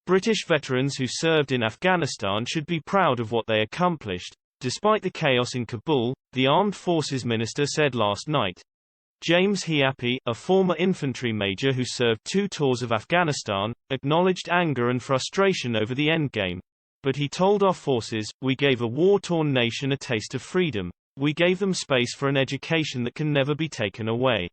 British veterans who served in Afghanistan should be proud of what they accomplished, despite the chaos in Kabul, the Armed Forces Minister said last night. James Heappy, a former infantry major who served 2 tours of Afghanistan, acknowledged anger and frustration over the endgame. But he told our forces, "We gave a war-torn nation a taste of freedom. We gave them space for an education that can never be taken away."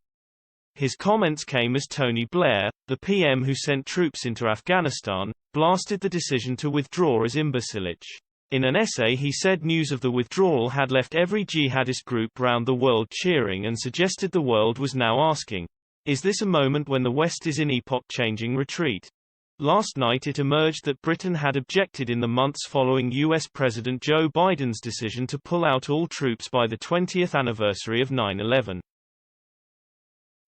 His comments came as Tony Blair, the PM who sent troops into Afghanistan, blasted the decision to withdraw as imbecilage. In an essay he said news of the withdrawal had left every jihadist group round the world cheering and suggested the world was now asking, "Is this a moment when the West is in epoch-changing retreat?" Last night it emerged that Britain had objected in the months following US President Joe Biden's decision to pull out all troops by the 20th anniversary of 9/11.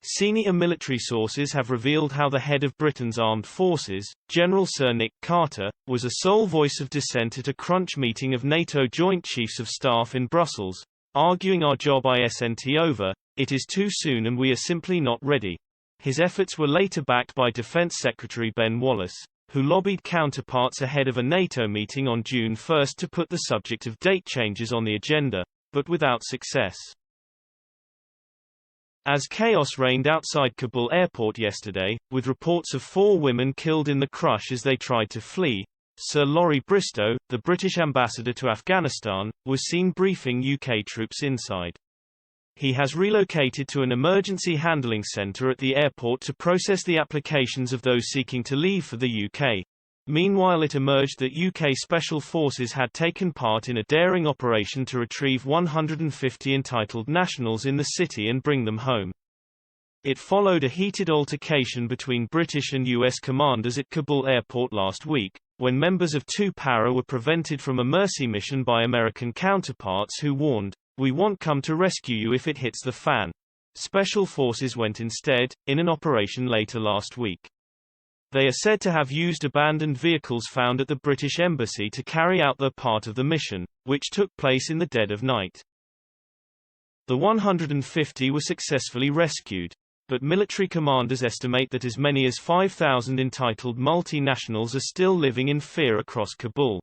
Senior military sources have revealed how the head of Britain's armed forces, General Sir Nick Carter, was a sole voice of dissent at a crunch meeting of NATO Joint Chiefs of Staff in Brussels, arguing "Our job isn't over, it is too soon and we are simply not ready." His efforts were later backed by Defence Secretary Ben Wallace, who lobbied counterparts ahead of a NATO meeting on June 1 to put the subject of date changes on the agenda, but without success. As chaos reigned outside Kabul airport yesterday, with reports of 4 women killed in the crush as they tried to flee, Sir Laurie Bristow, the British ambassador to Afghanistan, was seen briefing UK troops inside. He has relocated to an emergency handling centre at the airport to process the applications of those seeking to leave for the UK. Meanwhile, it emerged that UK Special Forces had taken part in a daring operation to retrieve 150 entitled nationals in the city and bring them home. It followed a heated altercation between British and US commanders at Kabul airport last week, when members of 2 Para were prevented from a mercy mission by American counterparts who warned, "We won't come to rescue you if it hits the fan." Special Forces went instead, in an operation later last week. They are said to have used abandoned vehicles found at the British Embassy to carry out their part of the mission, which took place in the dead of night. The 150 were successfully rescued, but military commanders estimate that as many as 5,000 entitled multinationals are still living in fear across Kabul.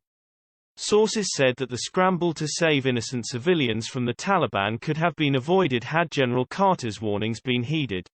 Sources said that the scramble to save innocent civilians from the Taliban could have been avoided had General Carter's warnings been heeded.